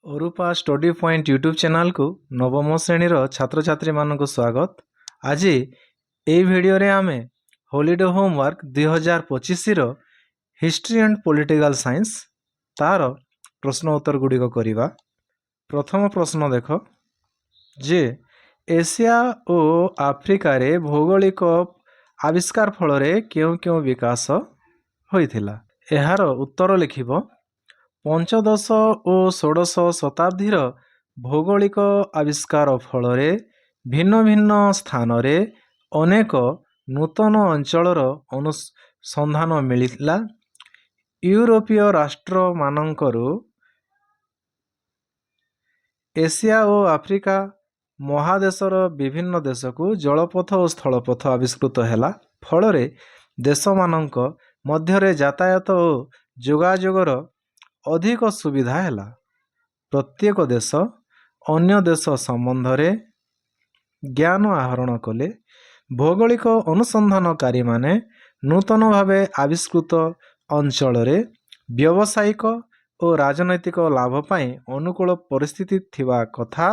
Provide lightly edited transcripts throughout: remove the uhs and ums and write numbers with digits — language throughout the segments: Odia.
ଅରୁପା ଷ୍ଟଡି ପଏଣ୍ଟ ୟୁଟ୍ୟୁବ୍ ଚ୍ୟାନେଲକୁ ନବମ ଶ୍ରେଣୀର ଛାତ୍ରଛାତ୍ରୀମାନଙ୍କୁ ସ୍ୱାଗତ। ଆଜି ଏହି ଭିଡ଼ିଓରେ ଆମେ ହଲିଡେ ହୋମୱାର୍କ 2025ର ହିଷ୍ଟ୍ରି ଆଣ୍ଡ ପଲିଟିକାଲ ସାଇନ୍ସ ତାର ପ୍ରଶ୍ନ ଉତ୍ତର ଗୁଡ଼ିକ କରିବା। ପ୍ରଥମ ପ୍ରଶ୍ନ ଦେଖ ଯେ ଏସିଆ ଓ ଆଫ୍ରିକାରେ ଭୌଗୋଳିକ ଆବିଷ୍କାର ଫଳରେ କେଉଁ କେଉଁ ବିକାଶ ହୋଇଥିଲା? ଏହାର ଉତ୍ତର ଲେଖିବ। ପଞ୍ଚଦଶ ଓ ଷୋଡ଼ଶ ଶତାବ୍ଦୀର ଭୌଗୋଳିକ ଆବିଷ୍କାର ଫଳରେ ଭିନ୍ନ ଭିନ୍ନ ସ୍ଥାନରେ ଅନେକ ନୂତନ ଅଞ୍ଚଳର ଅନୁସନ୍ଧାନ ମିଳିଲା। ୟୁରୋପୀୟ ରାଷ୍ଟ୍ରମାନଙ୍କରୁ ଏସିଆ ଓ ଆଫ୍ରିକା ମହାଦେଶର ବିଭିନ୍ନ ଦେଶକୁ ଜଳପଥ ଓ ସ୍ଥଳପଥ ଆବିଷ୍କୃତ ହେଲା। ଫଳରେ ଦେଶମାନଙ୍କ ମଧ୍ୟରେ ଯାତାୟାତ ଓ ଯୋଗାଯୋଗର ଅଧିକ ସୁବିଧା ହେଲା। ପ୍ରତ୍ୟେକ ଦେଶ ଅନ୍ୟ ଦେଶ ସମ୍ବନ୍ଧରେ ଜ୍ଞାନ ଆହରଣ କଲେ। ଭୌଗୋଳିକ ଅନୁସନ୍ଧାନକାରୀମାନେ ନୂତନ ଭାବେ ଆବିଷ୍କୃତ ଅଞ୍ଚଳରେ ବ୍ୟବସାୟିକ ଓ ରାଜନୈତିକ ଲାଭ ପାଇଁ ଅନୁକୂଳ ପରିସ୍ଥିତି ଥିବା କଥା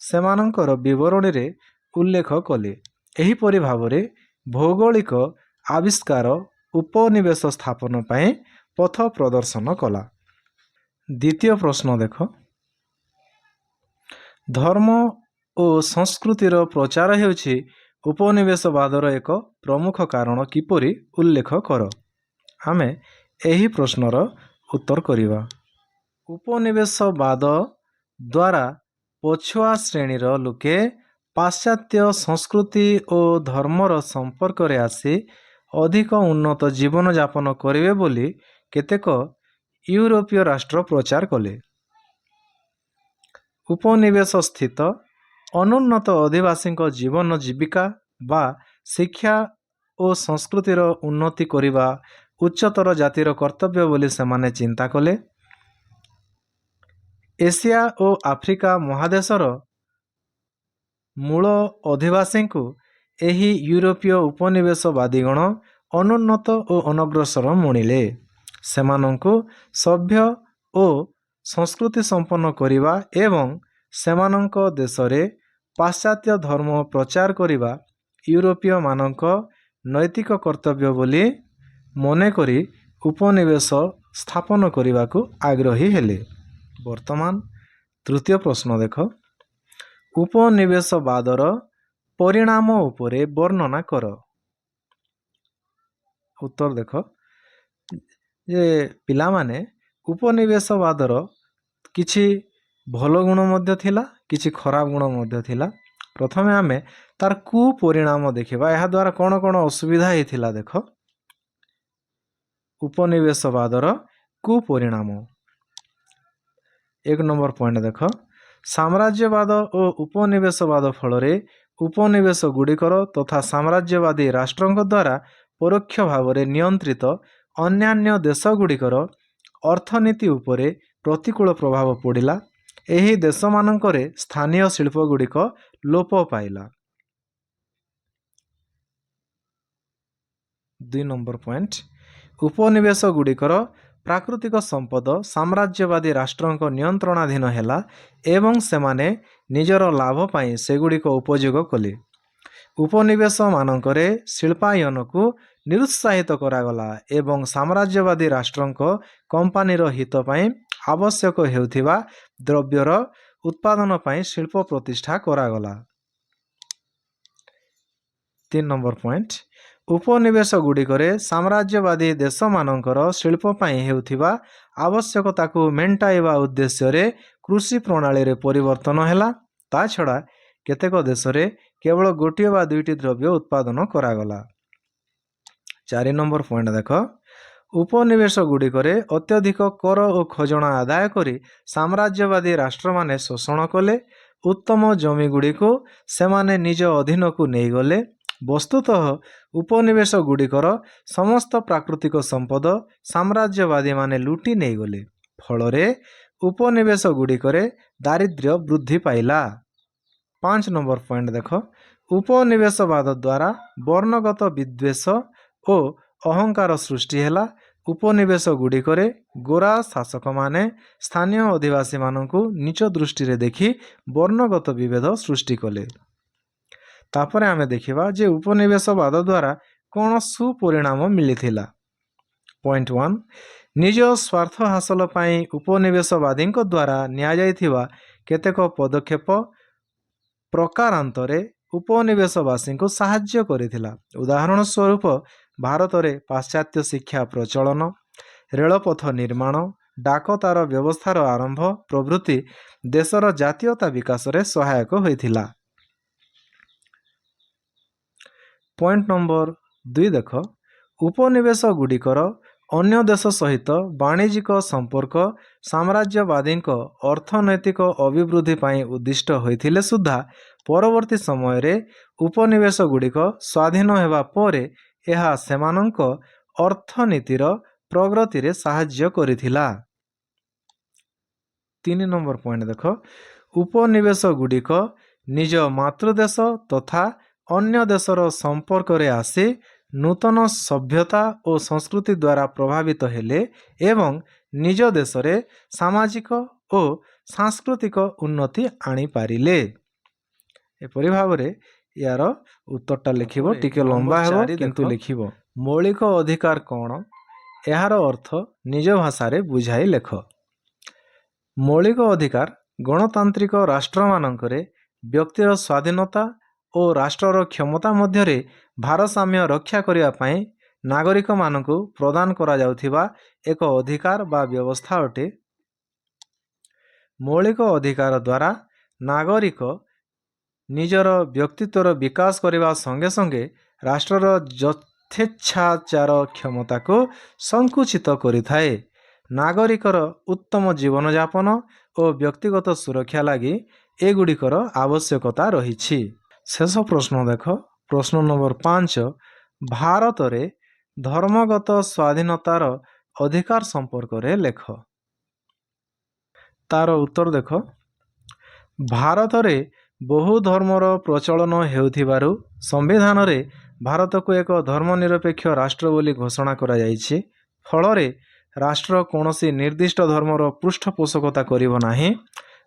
ସେମାନଙ୍କର ବିବରଣୀରେ ଉଲ୍ଲେଖ କଲେ। ଏହିପରି ଭାବରେ ଭୌଗୋଳିକ ଆବିଷ୍କାର ଉପନିବେଶ ସ୍ଥାପନ ପାଇଁ ପଥ ପ୍ରଦର୍ଶନ କଲା। ଦ୍ୱିତୀୟ ପ୍ରଶ୍ନ ଦେଖ। ଧର୍ମ ଓ ସଂସ୍କୃତିର ପ୍ରଚାର ହେଉଛି ଉପନିବେଶବାଦର ଏକ ପ୍ରମୁଖ କାରଣ କିପରି ଉଲ୍ଲେଖ କର? ଆମେ ଏହି ପ୍ରଶ୍ନର ଉତ୍ତର କରିବା। ଉପନିବେଶବାଦ ଦ୍ୱାରା ପଛୁଆ ଶ୍ରେଣୀର ଲୋକେ ପାଶ୍ଚାତ୍ୟ ସଂସ୍କୃତି ଓ ଧର୍ମର ସମ୍ପର୍କରେ ଆସି ଅଧିକ ଉନ୍ନତ ଜୀବନଯାପନ କରିବେ ବୋଲି କେତେକ ୟୁରୋପୀୟ ରାଷ୍ଟ୍ର ପ୍ରଚାର କଲେ। ଉପନିବେଶ ସ୍ଥିତ ଅନୁନ୍ନତ ଅଧିବାସୀଙ୍କ ଜୀବନ ଜୀବିକା ବା ଶିକ୍ଷା ଓ ସଂସ୍କୃତିର ଉନ୍ନତି କରିବା ଉଚ୍ଚତର ଜାତିର କର୍ତ୍ତବ୍ୟ ବୋଲି ସେମାନେ ଚିନ୍ତା କଲେ। ଏସିଆ ଓ ଆଫ୍ରିକା ମହାଦେଶର ମୂଳ ଅଧିବାସୀଙ୍କୁ ଏହି ୟୁରୋପୀୟ ଉପନିବେଶବାଦୀଗଣ ଅନୁନ୍ନତ ଓ ଅନଗ୍ରସର ମଣିଲେ। ସେମାନଙ୍କୁ ସଭ୍ୟ ଓ ସଂସ୍କୃତି ସମ୍ପନ୍ନ କରିବା ଏବଂ ସେମାନଙ୍କ ଦେଶରେ ପାଶ୍ଚାତ୍ୟ ଧର୍ମ ପ୍ରଚାର କରିବା ୟୁରୋପୀୟମାନଙ୍କ ନୈତିକ କର୍ତ୍ତବ୍ୟ ବୋଲି ମନେକରି ଉପନିବେଶ ସ୍ଥାପନ କରିବାକୁ ଆଗ୍ରହୀ ହେଲେ। ବର୍ତ୍ତମାନ ତୃତୀୟ ପ୍ରଶ୍ନ ଦେଖ। ଉପନିବେଶବାଦର ପରିଣାମ ଉପରେ ବର୍ଣ୍ଣନା କର। ଉତ୍ତର ଦେଖ ଯେ ପିଲାମାନେ ଉପନିବେଶବାଦର କିଛି ଭଲ ଗୁଣ ମଧ୍ୟ ଥିଲା, କିଛି ଖରାପ ଗୁଣ ମଧ୍ୟ ଥିଲା। ପ୍ରଥମେ ଆମେ ତାର କୁପରିଣାମ ଦେଖିବା। ଏହାଦ୍ୱାରା କ'ଣ କ'ଣ ଅସୁବିଧା ହେଇଥିଲା ଦେଖ। ଉପନିବେଶବାଦର କୁପରିଣାମ। 1 ନମ୍ବର ପଏଣ୍ଟ ଦେଖ। ସାମ୍ରାଜ୍ୟବାଦ ଓ ଉପନିବେଶବାଦ ଫଳରେ ଉପନିବେଶ ଗୁଡ଼ିକର ତଥା ସାମ୍ରାଜ୍ୟବାଦୀ ରାଷ୍ଟ୍ରଙ୍କ ଦ୍ୱାରା ପରୋକ୍ଷ ଭାବରେ ନିୟନ୍ତ୍ରିତ ଅନ୍ୟାନ୍ୟ ଦେଶଗୁଡ଼ିକର ଅର୍ଥନୀତି ଉପରେ ପ୍ରତିକୂଳ ପ୍ରଭାବ ପଡ଼ିଲା। ଏହି ଦେଶମାନଙ୍କରେ ସ୍ଥାନୀୟ ଶିଳ୍ପଗୁଡ଼ିକ ଲୋପ ପାଇଲା। 2 ନମ୍ବର ପଏଣ୍ଟ। ଉପନିବେଶ ଗୁଡ଼ିକର ପ୍ରାକୃତିକ ସମ୍ପଦ ସାମ୍ରାଜ୍ୟବାଦୀ ରାଷ୍ଟ୍ରଙ୍କ ନିୟନ୍ତ୍ରଣାଧୀନ ହେଲା ଏବଂ ସେମାନେ ନିଜର ଲାଭ ପାଇଁ ସେଗୁଡ଼ିକ ଉପଯୋଗ କଲେ। ଉପନିବେଶମାନଙ୍କରେ ଶିଳ୍ପାୟନକୁ ନିରୁତ୍ସାହିତ କରାଗଲା ଏବଂ ସାମ୍ରାଜ୍ୟବାଦୀ ରାଷ୍ଟ୍ରଙ୍କ କମ୍ପାନୀର ହିତ ପାଇଁ ଆବଶ୍ୟକ ହେଉଥିବା ଦ୍ରବ୍ୟର ଉତ୍ପାଦନ ପାଇଁ ଶିଳ୍ପ ପ୍ରତିଷ୍ଠା କରାଗଲା। 3 ନମ୍ବର ପଏଣ୍ଟ। ଉପନିବେଶ ଗୁଡ଼ିକରେ ସାମ୍ରାଜ୍ୟବାଦୀ ଦେଶମାନଙ୍କର ଶିଳ୍ପ ପାଇଁ ହେଉଥିବା ଆବଶ୍ୟକତାକୁ ମେଣ୍ଟାଇବା ଉଦ୍ଦେଶ୍ୟରେ କୃଷି ପ୍ରଣାଳୀରେ ପରିବର୍ତ୍ତନ ହେଲା। ତା ଛଡ଼ା କେତେକ ଦେଶରେ କେବଳ ଗୋଟିଏ ବା ଦୁଇଟି ଦ୍ରବ୍ୟ ଉତ୍ପାଦନ କରାଗଲା। 4 ନମ୍ବର ପଏଣ୍ଟ ଦେଖ। ଉପନିବେଶ ଗୁଡ଼ିକରେ ଅତ୍ୟଧିକ କର ଓ ଖଜଣା ଆଦାୟ କରି ସାମ୍ରାଜ୍ୟବାଦୀ ରାଷ୍ଟ୍ରମାନେ ଶୋଷଣ କଲେ। ଉତ୍ତମ ଜମିଗୁଡ଼ିକୁ ସେମାନେ ନିଜ ଅଧୀନକୁ ନେଇଗଲେ। ବସ୍ତୁତଃ ଉପନିବେଶ ଗୁଡ଼ିକର ସମସ୍ତ ପ୍ରାକୃତିକ ସମ୍ପଦ ସାମ୍ରାଜ୍ୟବାଦୀମାନେ ଲୁଟି ନେଇଗଲେ। ଫଳରେ ଉପନିବେଶ ଗୁଡ଼ିକରେ ଦାରିଦ୍ର୍ୟ ବୃଦ୍ଧି ପାଇଲା। 5 ନମ୍ବର ପଏଣ୍ଟ ଦେଖ। ଉପନିବେଶବାଦ ଦ୍ୱାରା ବର୍ଣ୍ଣଗତ ବିଦ୍ୱେଷ ଓ ଅହଙ୍କାର ସୃଷ୍ଟି ହେଲା। ଉପନିବେଶ ଗୁଡ଼ିକରେ ଗୋରା ଶାସକମାନେ ସ୍ଥାନୀୟ ଅଧିବାସୀମାନଙ୍କୁ ନିଚ ଦୃଷ୍ଟିରେ ଦେଖି ବର୍ଣ୍ଣଗତ ବିଭେଦ ସୃଷ୍ଟି କଲେ। ତାପରେ ଆମେ ଦେଖିବା ଯେ ଉପନିବେଶବାଦ ଦ୍ୱାରା କ'ଣ ସୁପରିଣାମ ମିଳିଥିଲା। ପଏଣ୍ଟ 1, ନିଜ ସ୍ୱାର୍ଥ ହାସଲ ପାଇଁ ଉପନିବେଶବାଦୀଙ୍କ ଦ୍ୱାରା ନିଆଯାଇଥିବା କେତେକ ପଦକ୍ଷେପ ପ୍ରକାରାନ୍ତରେ ଉପନିବେଶବାସୀଙ୍କୁ ସାହାଯ୍ୟ କରିଥିଲା। ଉଦାହରଣ ସ୍ୱରୂପ ଭାରତରେ ପାଶ୍ଚାତ୍ୟ ଶିକ୍ଷା ପ୍ରଚଳନ, ରେଳପଥ ନିର୍ମାଣ, ଡାକତାର ବ୍ୟବସ୍ଥାର ଆରମ୍ଭ ପ୍ରଭୃତି ଦେଶର ଜାତୀୟତା ବିକାଶରେ ସହାୟକ ହୋଇଥିଲା। ପଏଣ୍ଟ ନମ୍ବର 2 ଦେଖ, ଉପନିବେଶ ଗୁଡ଼ିକର ଅନ୍ୟ ଦେଶ ସହିତ ବାଣିଜ୍ୟିକ ସମ୍ପର୍କ ସାମ୍ରାଜ୍ୟବାଦୀଙ୍କ ଅର୍ଥନୈତିକ ଅଭିବୃଦ୍ଧି ପାଇଁ ଉଦ୍ଦିଷ୍ଟ ହୋଇଥିଲେ ସୁଦ୍ଧା ପରବର୍ତ୍ତୀ ସମୟରେ ଉପନିବେଶ ଗୁଡ଼ିକ ସ୍ୱାଧୀନ ହେବା ପରେ ଏହା ସେମାନଙ୍କ ଅର୍ଥନୀତିର ପ୍ରଗତିରେ ସାହାଯ୍ୟ କରିଥିଲା। 3 ନମ୍ବର ପଏଣ୍ଟ ଦେଖ, ଉପନିବେଶ ଗୁଡ଼ିକ ନିଜ ମାତୃଦେଶ ତଥା ଅନ୍ୟ ଦେଶର ସମ୍ପର୍କରେ ଆସି ନୂତନ ସଭ୍ୟତା ଓ ସଂସ୍କୃତି ଦ୍ୱାରା ପ୍ରଭାବିତ ହେଲେ ଏବଂ ନିଜ ଦେଶରେ ସାମାଜିକ ଓ ସାଂସ୍କୃତିକ ଉନ୍ନତି ଆଣିପାରିଲେ। ଏପରି ଭାବରେ ଏହାର ଉତ୍ତରଟା ଲେଖିବ, ଟିକେ ଲମ୍ବା ହେବ କିନ୍ତୁ ଲେଖିବ। ମୌଳିକ ଅଧିକାର କ'ଣ? ଏହାର ଅର୍ଥ ନିଜ ଭାଷାରେ ବୁଝାଇ ଲେଖ। ମୌଳିକ ଅଧିକାର ଗଣତାନ୍ତ୍ରିକ ରାଷ୍ଟ୍ରମାନଙ୍କରେ ବ୍ୟକ୍ତିର ସ୍ୱାଧୀନତା ଓ ରାଷ୍ଟ୍ରର କ୍ଷମତା ମଧ୍ୟରେ ଭାରସାମ୍ୟ ରକ୍ଷା କରିବା ପାଇଁ ନାଗରିକମାନଙ୍କୁ ପ୍ରଦାନ କରାଯାଉଥିବା ଏକ ଅଧିକାର ବା ବ୍ୟବସ୍ଥା ଅଟେ। ମୌଳିକ ଅଧିକାର ଦ୍ୱାରା ନାଗରିକ ନିଜର ବ୍ୟକ୍ତିତ୍ୱର ବିକାଶ କରିବା ସଙ୍ଗେ ସଙ୍ଗେ ରାଷ୍ଟ୍ରର ଯଥେଚ୍ଛାଚାର କ୍ଷମତାକୁ ସଙ୍କୁଚିତ କରିଥାଏ। ନାଗରିକର ଉତ୍ତମ ଜୀବନଯାପନ ଓ ବ୍ୟକ୍ତିଗତ ସୁରକ୍ଷା ଲାଗି ଏଗୁଡ଼ିକର ଆବଶ୍ୟକତା ରହିଛି। ଶେଷ ପ୍ରଶ୍ନ ଦେଖ, ପ୍ରଶ୍ନ ନମ୍ବର 5, ଭାରତରେ ଧର୍ମଗତ ସ୍ୱାଧୀନତାର ଅଧିକାର ସମ୍ପର୍କରେ ଲେଖ। ତାର ଉତ୍ତର ଦେଖ, ଭାରତରେ ବହୁ ଧର୍ମର ପ୍ରଚଳନ ହେଉଥିବାରୁ ସମ୍ବିଧାନରେ ଭାରତକୁ ଏକ ଧର୍ମନିରପେକ୍ଷ ରାଷ୍ଟ୍ର ବୋଲି ଘୋଷଣା କରାଯାଇଛି। ଫଳରେ ରାଷ୍ଟ୍ର କୌଣସି ନିର୍ଦ୍ଦିଷ୍ଟ ଧର୍ମର ପୃଷ୍ଠପୋଷକତା କରିବ ନାହିଁ।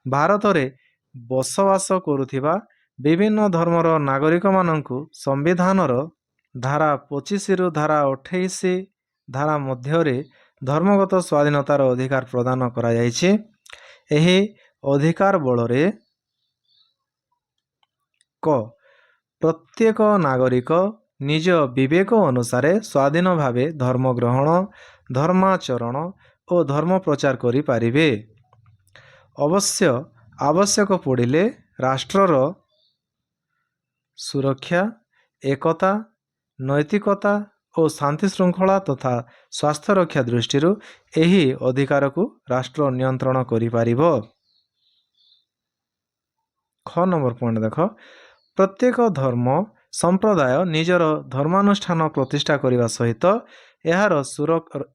ଭାରତରେ ବସବାସ କରୁଥିବା ବିଭିନ୍ନ ଧର୍ମର ନାଗରିକମାନଙ୍କୁ ସମ୍ବିଧାନର ଧାରା 25ରୁ ଧାରା 28 ଧାରା ମଧ୍ୟରେ ଧର୍ମଗତ ସ୍ୱାଧୀନତାର ଅଧିକାର ପ୍ରଦାନ କରାଯାଇଛି। ଏହି ଅଧିକାର ବଳରେ କ ପ୍ରତ୍ୟେକ ନାଗରିକ ନିଜ ବିବେକ ଅନୁସାରେ ସ୍ୱାଧୀନ ଭାବେ ଧର୍ମ ଗ୍ରହଣ, ଧର୍ମାଚରଣ ଓ ଧର୍ମ ପ୍ରଚାର କରିପାରିବେ। ଅବଶ୍ୟ ଆବଶ୍ୟକ ପଡ଼ିଲେ ରାଷ୍ଟ୍ରର ସୁରକ୍ଷା, ଏକତା, ନୈତିକତା ଓ ଶାନ୍ତି ଶୃଙ୍ଖଳା ତଥା ସ୍ୱାସ୍ଥ୍ୟ ରକ୍ଷା ଦୃଷ୍ଟିରୁ ଏହି ଅଧିକାରକୁ ରାଷ୍ଟ୍ର ନିୟନ୍ତ୍ରଣ କରିପାରିବ। ଖ ନମ୍ବର ପଏଣ୍ଟ ଦେଖ, ପ୍ରତ୍ୟେକ ଧର୍ମ ସମ୍ପ୍ରଦାୟ ନିଜର ଧର୍ମାନୁଷ୍ଠାନ ପ୍ରତିଷ୍ଠା କରିବା ସହିତ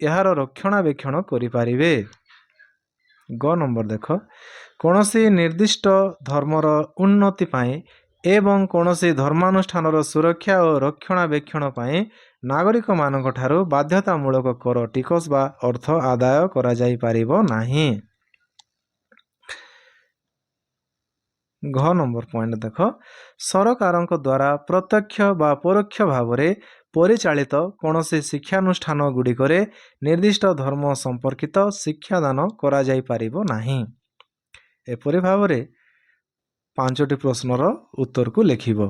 ଏହାର ରକ୍ଷଣାବେକ୍ଷଣ କରିପାରିବେ। ଗ ନମ୍ବର ଦେଖ, କୌଣସି ନିର୍ଦ୍ଦିଷ୍ଟ ଧର୍ମର ଉନ୍ନତି ପାଇଁ ଏବଂ କୌଣସି ଧର୍ମାନୁଷ୍ଠାନର ସୁରକ୍ଷା ଓ ରକ୍ଷଣାବେକ୍ଷଣ ପାଇଁ ନାଗରିକମାନଙ୍କ ଠାରୁ ବାଧ୍ୟତାମୂଳକ କର, ଟିକସ ବା ଅର୍ଥ ଆଦାୟ କରାଯାଇପାରିବ ନାହିଁ। ଘ ନମ୍ବର ପଏଣ୍ଟ ଦେଖ, ସରକାରଙ୍କ ଦ୍ୱାରା ପ୍ରତ୍ୟକ୍ଷ ବା ପରୋକ୍ଷ ଭାବରେ ପରିଚାଳିତ କୌଣସି ଶିକ୍ଷାନୁଷ୍ଠାନ ଗୁଡ଼ିକରେ ନିର୍ଦ୍ଦିଷ୍ଟ ଧର୍ମ ସମ୍ପର୍କିତ ଶିକ୍ଷାଦାନ କରାଯାଇପାରିବ ନାହିଁ। ଏପରି ଭାବରେ 5ଟି ପ୍ରଶ୍ନର ଉତ୍ତରକୁ ଲେଖିବ।